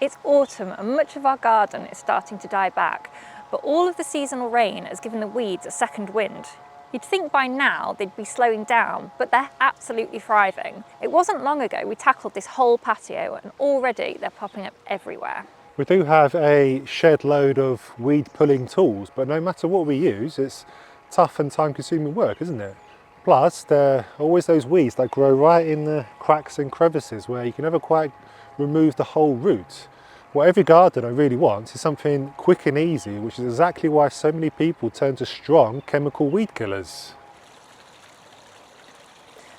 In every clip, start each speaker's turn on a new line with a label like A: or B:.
A: It's autumn and much of our garden is starting to die back, but all of the seasonal rain has given the weeds a second wind. You'd think by now they'd be slowing down, but they're absolutely thriving. It wasn't long ago we tackled this whole patio and already they're popping up everywhere.
B: We do have a shed load of weed pulling tools, but no matter what we use, it's tough and time consuming work, isn't it? Plus, there are always those weeds that grow right in the cracks and crevices where you can never quite remove the whole root. What every gardener really wants is something quick and easy, which is exactly why so many people turn to strong chemical weed killers.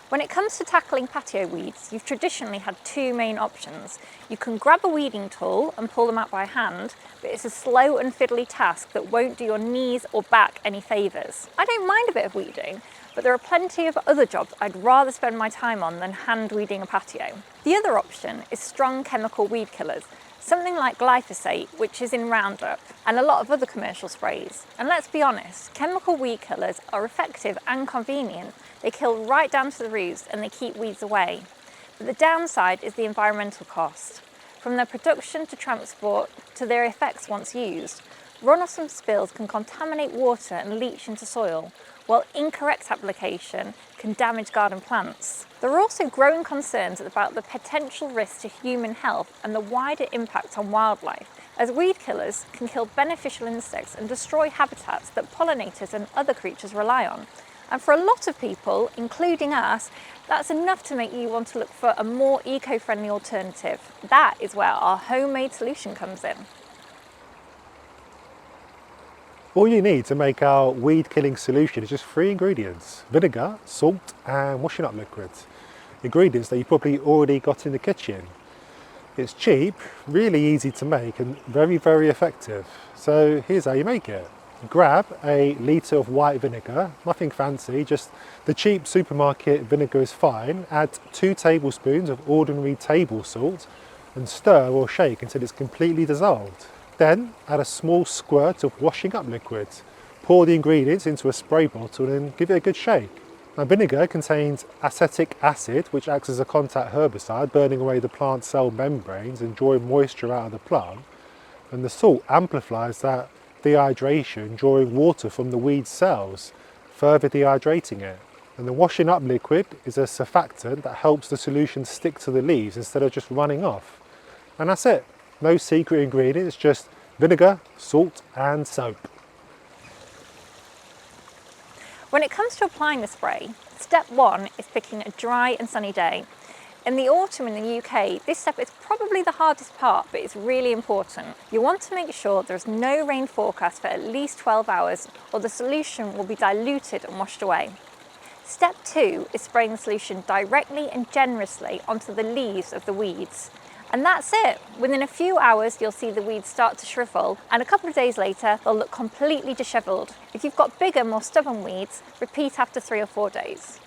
A: When it comes to tackling patio weeds, you've traditionally had two main options. You can grab a weeding tool and pull them out by hand, but it's a slow and fiddly task that won't do your knees or back any favours. I don't mind a bit of weeding, but there are plenty of other jobs I'd rather spend my time on than hand weeding a patio. The other option is strong chemical weed killers, something like glyphosate, which is in Roundup, and a lot of other commercial sprays. And let's be honest, chemical weed killers are effective and convenient. They kill right down to the roots and they keep weeds away. But the downside is the environmental cost. From their production to transport to their effects once used, runoffs and spills can contaminate water and leach into soil, while incorrect application can damage garden plants. There are also growing concerns about the potential risk to human health and the wider impact on wildlife, as weed killers can kill beneficial insects and destroy habitats that pollinators and other creatures rely on. And for a lot of people, including us, that's enough to make you want to look for a more eco-friendly alternative. That is where our homemade solution comes in.
B: All you need to make our weed killing solution is just 3 ingredients: vinegar, salt and washing up liquid. Ingredients that you probably already got in the kitchen. It's cheap, really easy to make and very, very effective. So here's how you make it. Grab a litre of white vinegar, nothing fancy, just the cheap supermarket vinegar is fine. Add 2 tablespoons of ordinary table salt and stir or shake until it's completely dissolved. Then add a small squirt of washing up liquid. Pour the ingredients into a spray bottle and give it a good shake. Now, vinegar contains acetic acid, which acts as a contact herbicide, burning away the plant cell membranes and drawing moisture out of the plant. And the salt amplifies that dehydration, drawing water from the weed cells, further dehydrating it. And the washing up liquid is a surfactant that helps the solution stick to the leaves instead of just running off. And that's it. No secret ingredients, just vinegar, salt and soap.
A: When it comes to applying the spray, step 1 is picking a dry and sunny day. In the autumn in the UK, this step is probably the hardest part, but it's really important. You want to make sure there's no rain forecast for at least 12 hours or the solution will be diluted and washed away. Step 2 is spraying the solution directly and generously onto the leaves of the weeds. And that's it. Within a few hours, you'll see the weeds start to shrivel, and a couple of days later, they'll look completely dishevelled. If you've got bigger, more stubborn weeds, repeat after 3 or 4 days.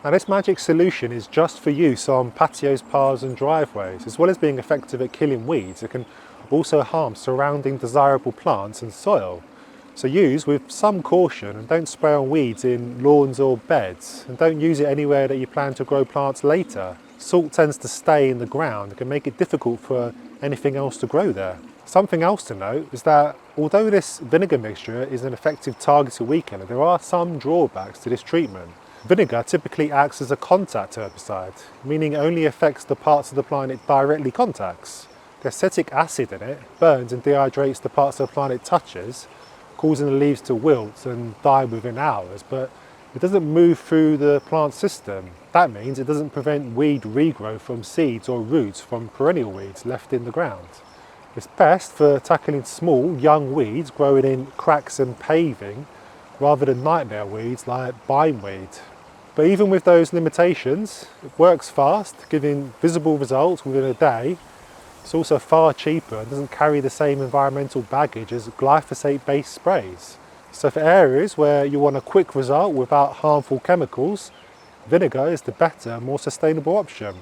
B: Now, this magic solution is just for use on patios, paths and driveways. As well as being effective at killing weeds, it can also harm surrounding desirable plants and soil. So use with some caution and don't spray on weeds in lawns or beds, and don't use it anywhere that you plan to grow plants later. Salt tends to stay in the ground and can make it difficult for anything else to grow there. Something else to note is that although this vinegar mixture is an effective targeted weed killer, there are some drawbacks to this treatment. Vinegar typically acts as a contact herbicide, meaning it only affects the parts of the plant it directly contacts. The acetic acid in it burns and dehydrates the parts of the plant it touches, causing the leaves to wilt and die within hours, but it doesn't move through the plant system. That means it doesn't prevent weed regrowth from seeds or roots from perennial weeds left in the ground. It's best for tackling small, young weeds growing in cracks and paving, rather than nightmare weeds like bindweed. But even with those limitations, it works fast, giving visible results within a day. It's also far cheaper and doesn't carry the same environmental baggage as glyphosate-based sprays. So for areas where you want a quick result without harmful chemicals, vinegar is the better, more sustainable option.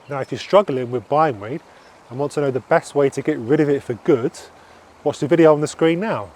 B: Now, if you're struggling with bindweed and want to know the best way to get rid of it for good, watch the video on the screen now.